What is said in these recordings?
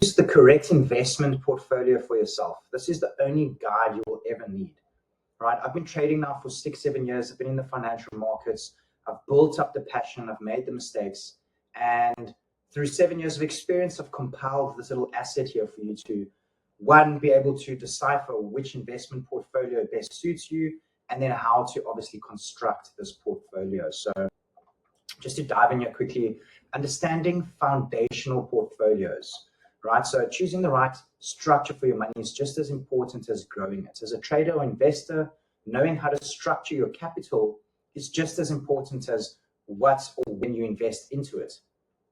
Choose the correct investment portfolio for yourself. This is the only guide you will ever need, right? I've been trading now for 6-7 years. I've been in the financial markets. I've built up the passion. I've made the mistakes. And through 7 years of experience, I've compiled this little asset here for you to, one, be able to decipher which investment portfolio best suits you, and then how to obviously construct this portfolio. So just to dive in here quickly, understanding foundational portfolios, right? So choosing the right structure for your money is just as important as growing it. As a trader or investor, knowing how to structure your capital is just as important as what or when you invest into it.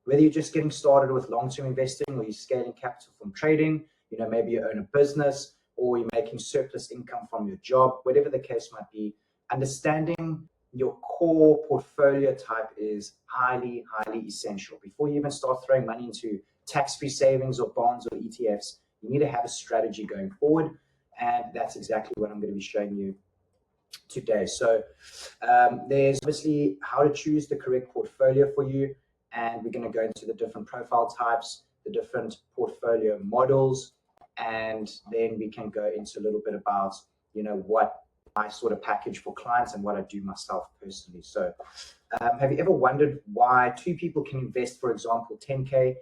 Whether you're just getting started with long-term investing or you're scaling capital from trading, maybe you own a business or you're making surplus income from your job, whatever the case might be, understanding your core portfolio type is highly, highly essential. Before you even start throwing money into tax-free savings or bonds or ETFs, you need to have a strategy going forward. And that's exactly what I'm going to be showing you today. So there's obviously how to choose the correct portfolio for you. And we're going to go into the different profile types, the different portfolio models, and then we can go into a little bit about, what I sort of package for clients and what I do myself personally. So have you ever wondered why two people can invest, for example, 10K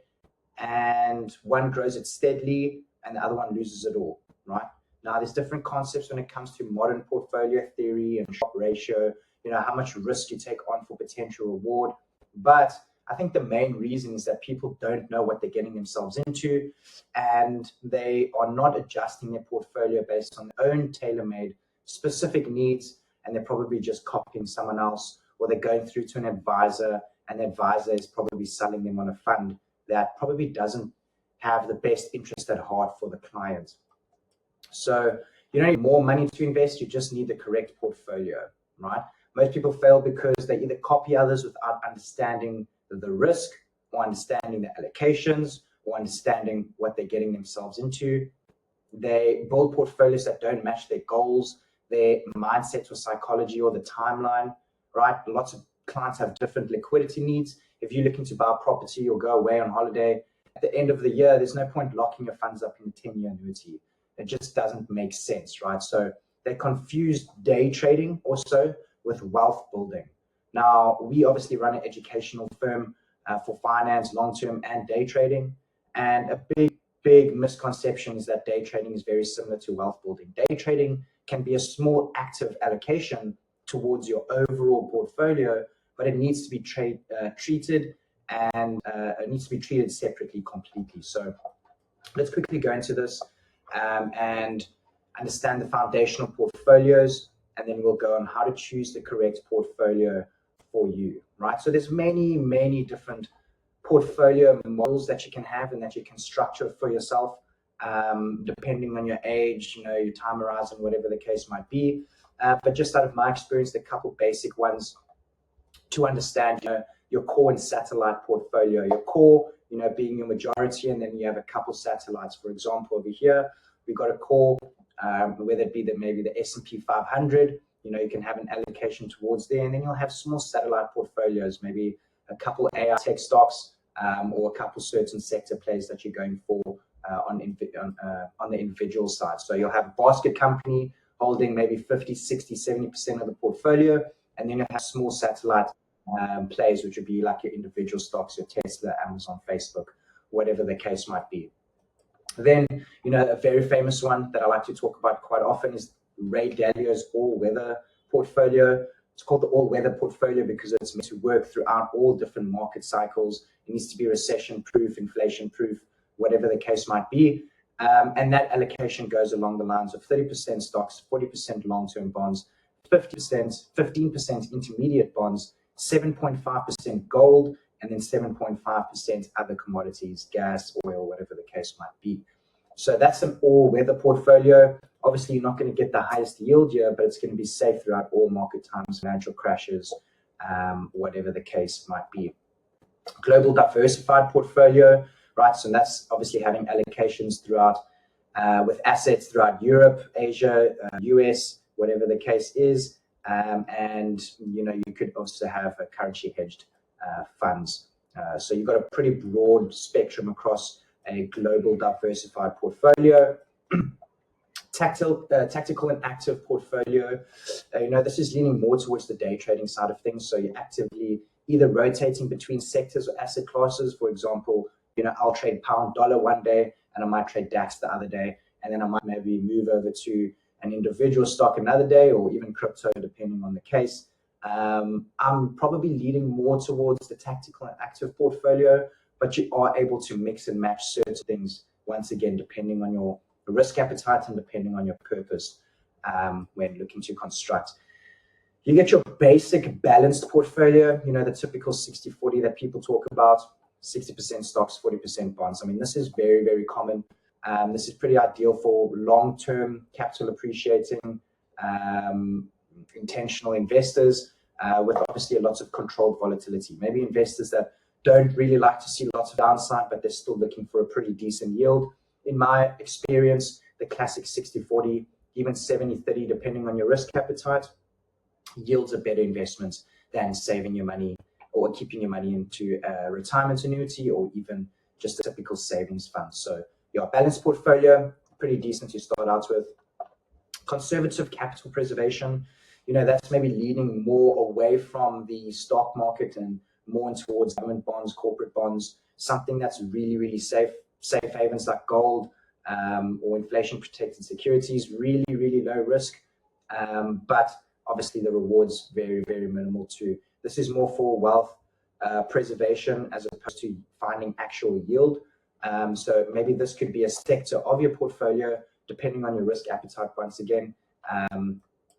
and one grows it steadily and the other one loses it all, right? Now, there's different concepts when it comes to modern portfolio theory and shock ratio, how much risk you take on for potential reward. But I think the main reason is that people don't know what they're getting themselves into, and they are not adjusting their portfolio based on their own tailor-made specific needs, and they're probably just copying someone else, or they're going through to an advisor, and the advisor is probably selling them on a fund that probably doesn't have the best interest at heart for the client. So you don't need more money to invest, you just need the correct portfolio, right? Most people fail because they either copy others without understanding the risk or understanding the allocations or understanding what they're getting themselves into. They build portfolios that don't match their goals, their mindsets or psychology or the timeline, right? Lots of clients have different liquidity needs. If you're looking to buy a property or go away on holiday, at the end of the year, there's no point locking your funds up in a 10-year annuity. It just doesn't make sense, right? So they confuse day trading also with wealth building. Now, we obviously run an educational firm for finance, long-term and day trading. And a big misconception is that day trading is very similar to wealth building. Day trading can be a small active allocation towards your overall portfolio, but it needs to be treated and it needs to be treated separately completely. So let's quickly go into this and understand the foundational portfolios, and then we'll go on how to choose the correct portfolio for you, right? So there's many different portfolio models that you can have and that you can structure for yourself, depending on your age, your time horizon, whatever the case might be. But just out of my experience, the couple basic ones to understand, your core and satellite portfolio. Your core, being your majority, and then you have a couple satellites. For example, over here, we've got a core, whether it be maybe the S&P 500, you can have an allocation towards there, and then you'll have small satellite portfolios, maybe a couple AI tech stocks, or a couple certain sector plays that you're going for on the individual side. So you'll have a basket company holding maybe 50, 60, 70% of the portfolio, and then you have small satellite plays, which would be like your individual stocks, your Tesla, Amazon, Facebook, whatever the case might be. Then, a very famous one that I like to talk about quite often is Ray Dalio's all-weather portfolio. It's called the all-weather portfolio because it's meant to work throughout all different market cycles. It needs to be recession-proof, inflation-proof, whatever the case might be. And that allocation goes along the lines of 30% stocks, 40% long-term bonds, 15% intermediate bonds, 7.5% gold, and then 7.5% other commodities, gas, oil, whatever the case might be. So that's an all-weather portfolio. Obviously, you're not going to get the highest yield here, but it's going to be safe throughout all market times, financial crashes, whatever the case might be. Global diversified portfolio, right? So that's obviously having allocations throughout, with assets throughout Europe, Asia, US, whatever the case is. And, you could also have a currency hedged funds. So you've got a pretty broad spectrum across a global diversified portfolio. Tactical and active portfolio. This is leaning more towards the day trading side of things. So you're actively either rotating between sectors or asset classes. For example, I'll trade pound dollar one day and I might trade DAX the other day. And then I might maybe move over to an individual stock another day, or even crypto, depending on the case. I'm probably leaning more towards the tactical and active portfolio, but you are able to mix and match certain things, once again, depending on your risk appetite and depending on your purpose when looking to construct. You get your basic balanced portfolio, the typical 60-40 that people talk about, 60% stocks, 40% bonds. I mean, this is very, very common. This is pretty ideal for long-term capital appreciating, intentional investors with obviously lots of controlled volatility. Maybe investors that don't really like to see lots of downside, but they're still looking for a pretty decent yield. In my experience, the classic 60-40, even 70-30, depending on your risk appetite, yields are better investments than saving your money or keeping your money into a retirement annuity or even just a typical savings fund. So your balanced portfolio, pretty decent to start out with. Conservative capital preservation, that's maybe leaning more away from the stock market and more towards government bonds, corporate bonds, something that's really, really safe havens like gold or inflation protected securities, really, really low risk. But obviously the rewards very, very minimal too. This is more for wealth preservation as opposed to finding actual yield. So maybe this could be a sector of your portfolio, depending on your risk appetite once again.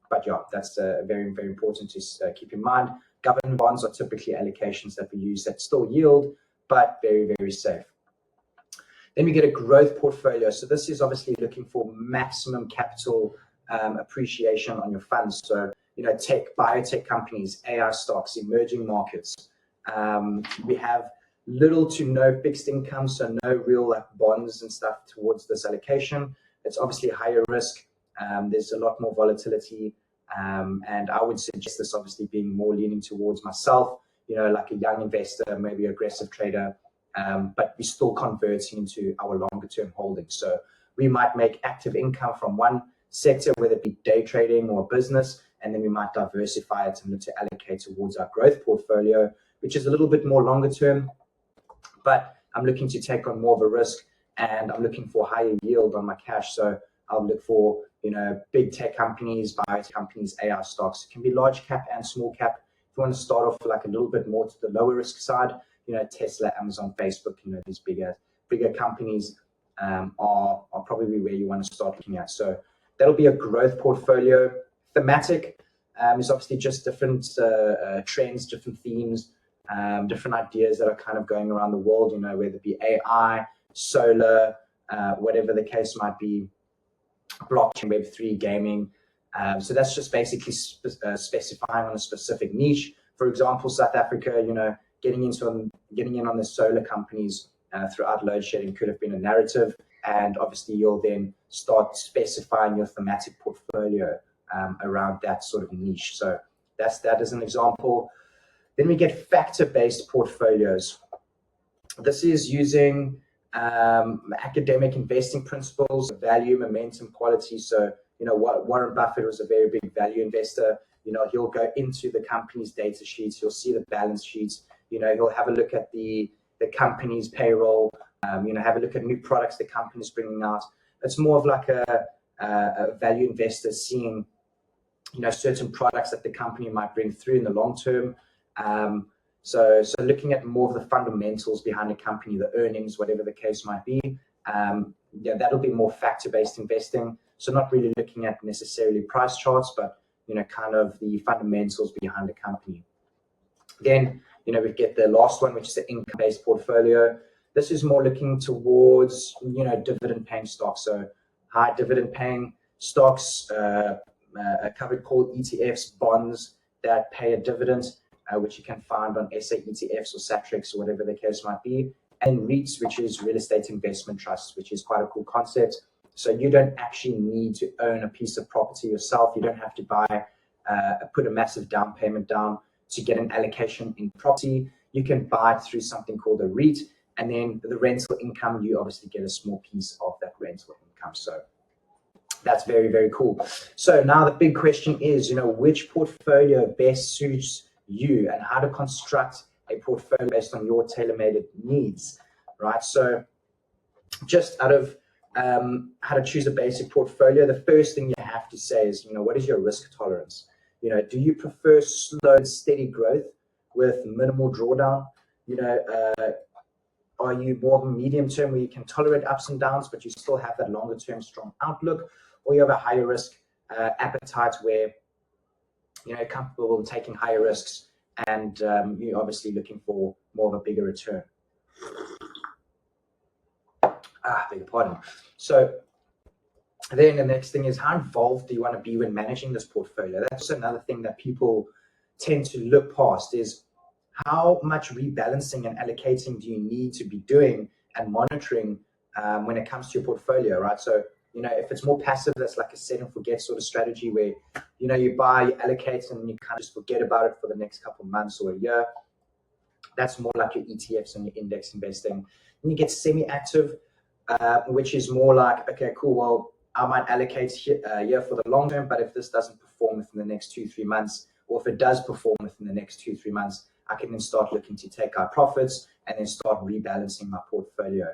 But yeah, that's very, very important to keep in mind. Government bonds are typically allocations that we use that still yield, but very, very safe. Then we get a growth portfolio. So this is obviously looking for maximum capital appreciation on your funds. So, biotech companies, AI stocks, emerging markets. We have little to no fixed income, so no real bonds and stuff towards this allocation. It's obviously higher risk. There's a lot more volatility. And I would suggest this obviously being more leaning towards myself, like a young investor, maybe aggressive trader, but we're still converting into our longer term holdings. So we might make active income from one sector, whether it be day trading or business, and then we might diversify it and look to allocate towards our growth portfolio, which is a little bit more longer term, but I'm looking to take on more of a risk and I'm looking for higher yield on my cash. So I'll look for, big tech companies, biotech companies, AI stocks. It can be large cap and small cap. If you want to start off like a little bit more to the lower risk side, Tesla, Amazon, Facebook, these bigger companies are probably where you want to start looking at. So that'll be a growth portfolio. Thematic is obviously just different trends, different themes, different ideas that are kind of going around the world, whether it be AI, solar, whatever the case might be, blockchain, Web3, gaming. So that's just basically specifying on a specific niche. For example, South Africa, getting in on the solar companies throughout load shedding could have been a narrative. And obviously you'll then start specifying your thematic portfolio around that sort of niche. So that's that as an example. Then we get factor-based portfolios. This is using academic investing principles, value, momentum, quality. So, Warren Buffett was a very big value investor. He'll go into the company's data sheets. He'll see the balance sheets. He'll have a look at the company's payroll, have a look at new products the company's bringing out. It's more of like a value investor seeing, certain products that the company might bring through in the long term. So looking at more of the fundamentals behind a company, the earnings, whatever the case might be, that'll be more factor-based investing. So not really looking at necessarily price charts, but, kind of the fundamentals behind the company. Then, we get the last one, which is the income-based portfolio. This is more looking towards, dividend-paying stocks. So high dividend-paying stocks, a covered call ETFs, bonds that pay a dividend, which you can find on SA ETFs or Satrix or whatever the case might be. And REITs, which is real estate investment trusts, which is quite a cool concept. So you don't actually need to own a piece of property yourself. You don't have to put a massive down payment down to get an allocation in property. You can buy it through something called a REIT, And then the rental income, you obviously get a small piece of that rental income. So that's very, very cool. So now the big question is, which portfolio best suits you and how to construct a portfolio based on your tailor-made needs, right? So just out of how to choose a basic portfolio, the first thing you have to say is, what is your risk tolerance? Do you prefer slow and steady growth with minimal drawdown? Are you more of a medium term where you can tolerate ups and downs, but you still have that longer term strong outlook? Or you have a higher risk appetite where you're comfortable in taking higher risks and you're obviously looking for more of a bigger return. Beg your pardon. So then the next thing is, how involved do you want to be when managing this portfolio? That's another thing that people tend to look past is how much rebalancing and allocating do you need to be doing and monitoring when it comes to your portfolio, right? So, if it's more passive, that's like a set and forget sort of strategy where, you buy, you allocate, and you kind of just forget about it for the next couple of months or a year. That's more like your ETFs and your index investing. And you get semi-active, which is more like, okay, cool, well, I might allocate here for the long term, but if this doesn't perform within the next 2-3 months, or if it does perform within the next 2-3 months, I can then start looking to take out profits and then start rebalancing my portfolio.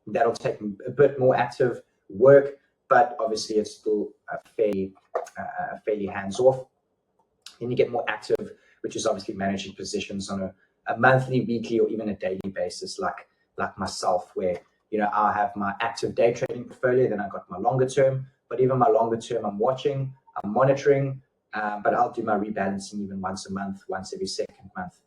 That'll take a bit more active work, but obviously it's still fairly hands-off. Then you get more active, which is obviously managing positions on a monthly, weekly, or even a daily basis, like myself, where I'll have my active day trading portfolio, then I've got my longer term, but even my longer term I'm watching, I'm monitoring, but I'll do my rebalancing even once a month, once every second month,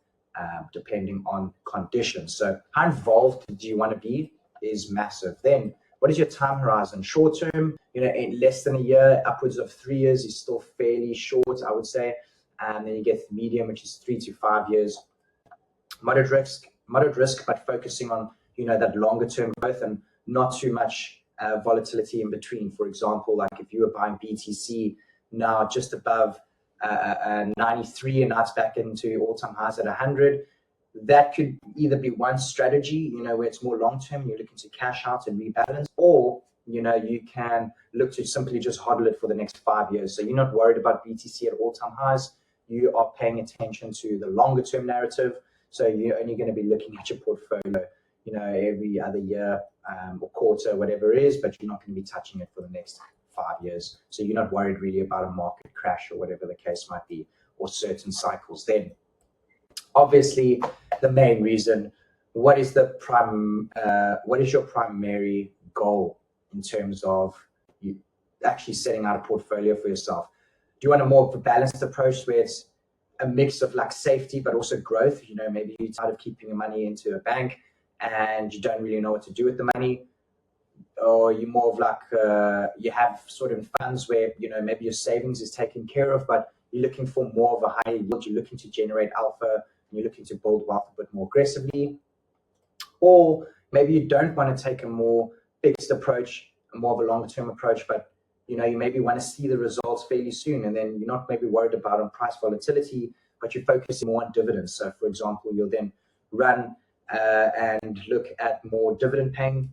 depending on conditions. So how involved do you want to be is massive. Then what is your time horizon? Short term, in less than a year, upwards of 3 years is still fairly short, I would say. And then you get the medium, which is 3 to 5 years. Moderate risk, but focusing on that longer term growth and not too much volatility in between. For example, like if you were buying BTC now just above 93 and now it's back into all-time highs at 100, that could either be one strategy, where it's more long-term, you're looking to cash out and rebalance, or, you can look to simply just hodl it for the next 5 years. So you're not worried about BTC at all-time highs. You are paying attention to the longer-term narrative. So you're only going to be looking at your portfolio, every other year or quarter, whatever it is, but you're not going to be touching it for the next 5 years. So you're not worried really about a market crash or whatever the case might be, or certain cycles. Then obviously the main reason, what is your primary goal in terms of you actually setting out a portfolio for yourself? Do you want a more of a balanced approach where it's a mix of like safety but also growth? Maybe you're tired of keeping your money into a bank and you don't really know what to do with the money, or you're more of like you have sort of funds where maybe your savings is taken care of, but you're looking for more of a higher yield. You're looking to generate alpha and you're looking to build wealth a bit more aggressively. Or maybe you don't want to take a more fixed approach, more of a longer term approach, but you maybe want to see the results fairly soon, and then you're not maybe worried about on price volatility, but you're focusing more on dividends. So for example, you'll then run and look at more dividend paying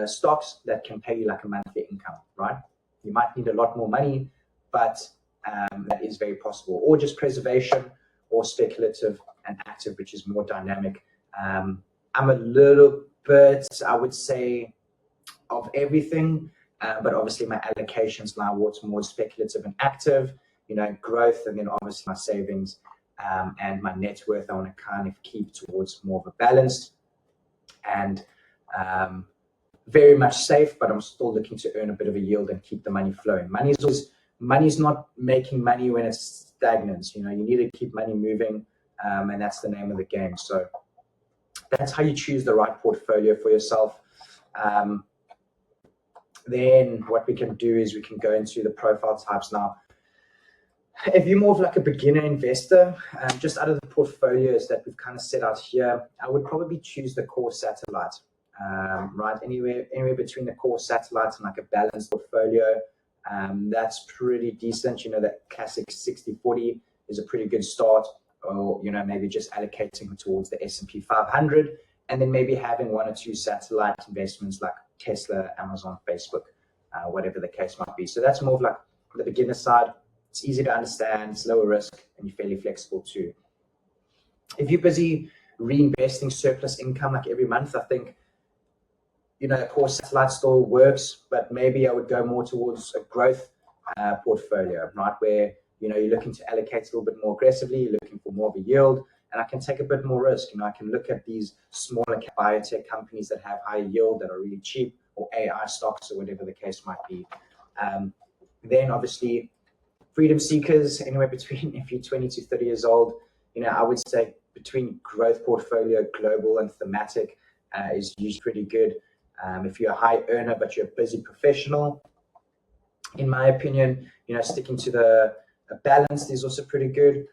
stocks that can pay you like a monthly income, right? You might need a lot more money, but that is very possible. Or just preservation, or speculative and active, which is more dynamic. I'm a little bit, I would say, of everything, but obviously my allocations now towards more speculative and active, growth, and then obviously my savings and my net worth I want to kind of keep towards more of a balance and very much safe, but I'm still looking to earn a bit of a yield and keep the money flowing. Money's not making money when it's stagnant. You need to keep money moving, and that's the name of the game. So that's how you choose the right portfolio for yourself. Then what we can do is we can go into the profile types now. If you're more of like a beginner investor, just out of the portfolios that we've kind of set out here, I would probably choose the core satellite, right? Anywhere between the core satellite and like a balanced portfolio, that's pretty decent. That classic 60-40 is a pretty good start. or maybe just allocating towards the S&P 500, and then maybe having one or two satellite investments like Tesla, Amazon, Facebook, whatever the case might be. So that's more of like the beginner side. It's easy to understand, it's lower risk, and you're fairly flexible too. If you're busy reinvesting surplus income like every month, I think, of course, satellite still works, but maybe I would go more towards a growth portfolio, right? Where, you're looking to allocate a little bit more aggressively, you're looking for more of a yield, and I can take a bit more risk. I can look at these smaller biotech companies that have high yield, that are really cheap, or AI stocks, or whatever the case might be. Then obviously, freedom seekers, anywhere between, if you're 20 to 30 years old, I would say between growth portfolio, global, and thematic is usually pretty good. If you're a high earner but you're a busy professional, in my opinion, sticking to the balance is also pretty good.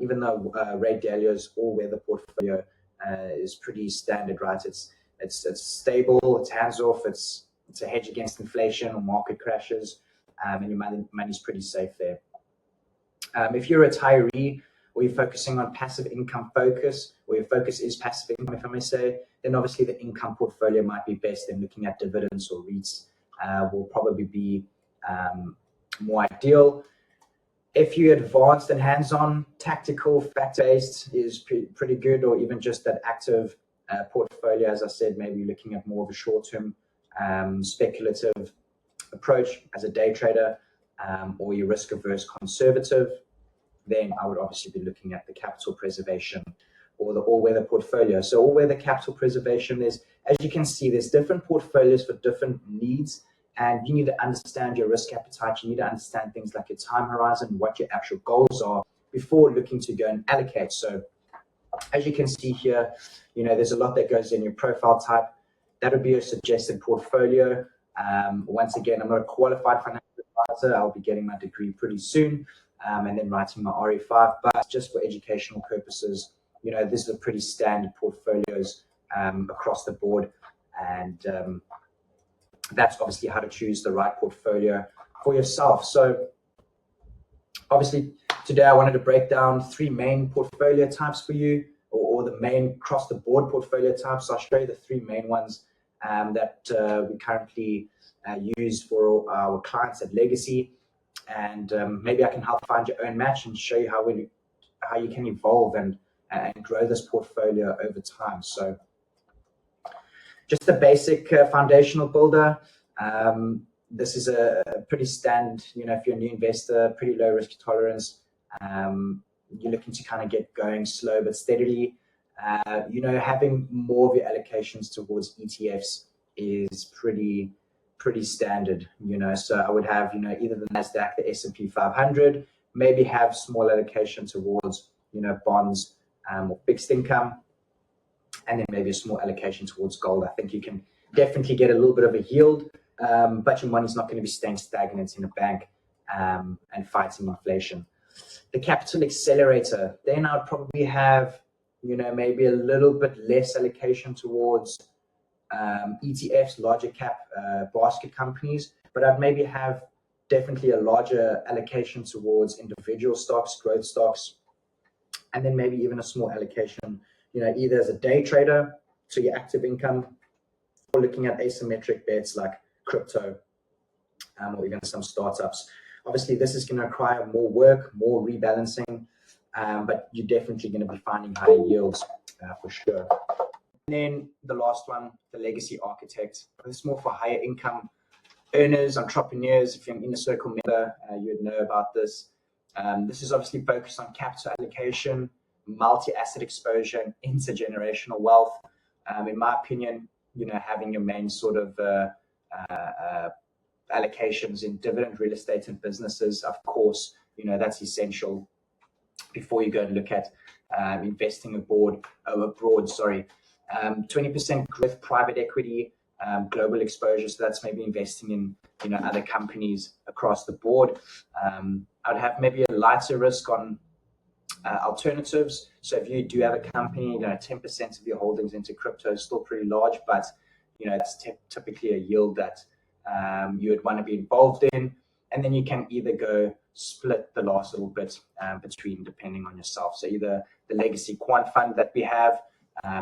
Even though Ray Dalio's all-weather portfolio is pretty standard, right? It's stable, it's hands-off, it's a hedge against inflation or market crashes, and your money's pretty safe there. If you're a retiree, or you're focusing on passive income focus, or your focus is passive income, if I may say, then obviously the income portfolio might be best. Then looking at dividends or REITs will probably be more ideal. If you're advanced and hands-on, tactical, fact-based is pretty good, or even just that active portfolio, as I said, maybe looking at more of a short-term speculative approach as a day trader, or you're risk-averse conservative, then I would obviously be looking at the capital preservation or the all-weather portfolio. So all-weather capital preservation, as you can see, there's different portfolios for different needs, and you need to understand your risk appetite. You need to understand things like your time horizon, what your actual goals are before looking to go and allocate. So as you can see here, there's a lot that goes in your profile type. That would be a suggested portfolio. Once again, I'm not a qualified financial advisor. I'll be getting my degree pretty soon, and then writing my RE5. But just for educational purposes, this is a pretty standard portfolios across the board, and that's obviously how to choose the right portfolio for yourself. So obviously today I wanted to break down 3 main portfolio types for you, or the main across the board portfolio types. I'll show you the 3 main ones that we currently use for our clients at Legacy, and maybe I can help find your own match and show you how you can evolve and grow this portfolio over time. So just a basic foundational builder. This is a pretty standard, if you're a new investor, pretty low risk tolerance. You're looking to kind of get going slow but steadily. Having more of your allocations towards ETFs is pretty standard. So I would have, either the Nasdaq, the S&P 500, maybe have small allocation towards, bonds or fixed income, and then maybe a small allocation towards gold. I think you can definitely get a little bit of a yield, but your money's not going to be staying stagnant in a bank and fighting inflation. The capital accelerator, then I'd probably have, maybe a little bit less allocation towards ETFs, larger cap basket companies, but I'd maybe have definitely a larger allocation towards individual stocks, growth stocks, and then maybe even a small allocation, either as a day trader, so your active income, or looking at asymmetric bets like crypto, or even some startups. Obviously, this is going to require more work, more rebalancing, but you're definitely going to be finding higher yields for sure. And then the last one, the Legacy Architect. This is more for higher income earners, entrepreneurs. If you're an Inner Circle member, you'd know about this. This is obviously focused on capital allocation, multi-asset exposure, and intergenerational wealth. In my opinion, having your main sort of allocations in dividend, real estate, and businesses, of course, that's essential before you go and look at investing abroad. 20% growth, private equity, global exposure. So that's maybe investing in other companies across the board. I'd have maybe a lighter risk on alternatives. So if you do have a company, 10% of your holdings into crypto is still pretty large, but it's typically a yield that you would want to be involved in. And then you can either go split the last little bit between, depending on yourself. So either the legacy quant fund that we have,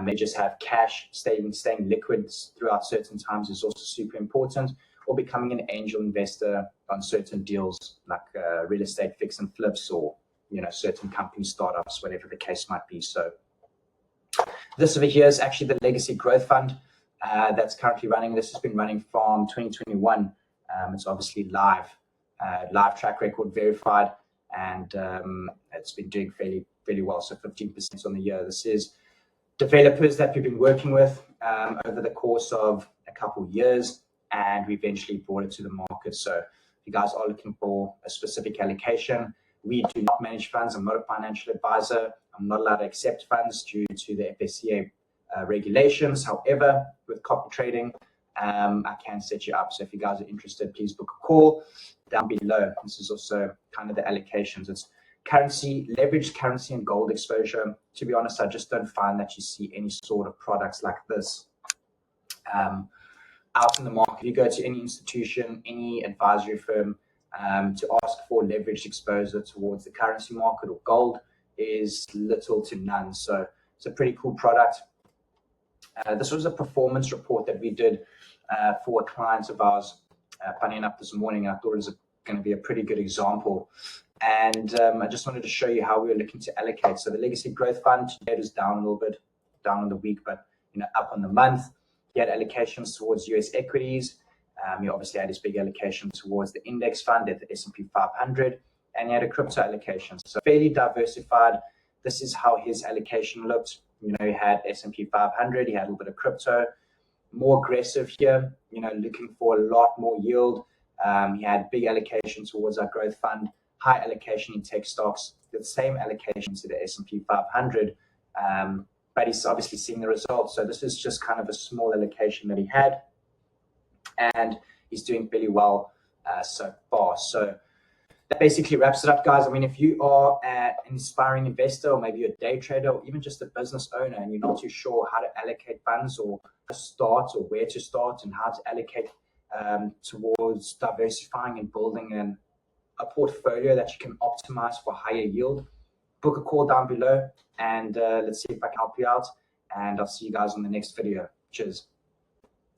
may just have cash staying liquid throughout certain times is also super important, or becoming an angel investor on certain deals like real estate fix and flips, or certain company startups, whatever the case might be. So this over here is actually the legacy growth fund that's currently running. This has been running from 2021. It's obviously live track record verified, and it's been doing fairly well. So 15% on the year. This is developers that we've been working with over the course of a couple of years, and we eventually brought it to the market. So if you guys are looking for a specific allocation, we do not manage funds. I'm not a financial advisor. I'm not allowed to accept funds due to the FSCA regulations. However, with copy trading, I can set you up. So if you guys are interested, please book a call down below. This is also kind of the allocations. It's currency, leveraged currency and gold exposure. To be honest, I just don't find that you see any sort of products like this out in the market. You go to any institution, any advisory firm to ask for leveraged exposure towards the currency market or gold is little to none. So it's a pretty cool product. This was a performance report that we did for a client of ours, funny enough, this morning. I thought it was going to be a pretty good example. And I just wanted to show you how we were looking to allocate. So the legacy growth fund today is down a little bit, down on the week, but up on the month. He had allocations towards US equities. He obviously had his big allocation towards the index fund at the S&P 500, and he had a crypto allocation. So fairly diversified. This is how his allocation looked. He had S&P 500, he had a little bit of crypto, more aggressive here, looking for a lot more yield. He had big allocation towards our growth fund, high allocation in tech stocks, the same allocation to the S&P 500, but he's obviously seeing the results. So this is just kind of a small allocation that he had, and he's doing really well so far. So that basically wraps it up, guys. I mean, if you are an inspiring investor, or maybe you're a day trader, or even just a business owner, and you're not too sure how to allocate funds, or start, or where to start, and how to allocate towards diversifying and building a portfolio that you can optimize for higher yield, book a call down below, and let's see if I can help you out. And I'll see you guys on the next video. Cheers.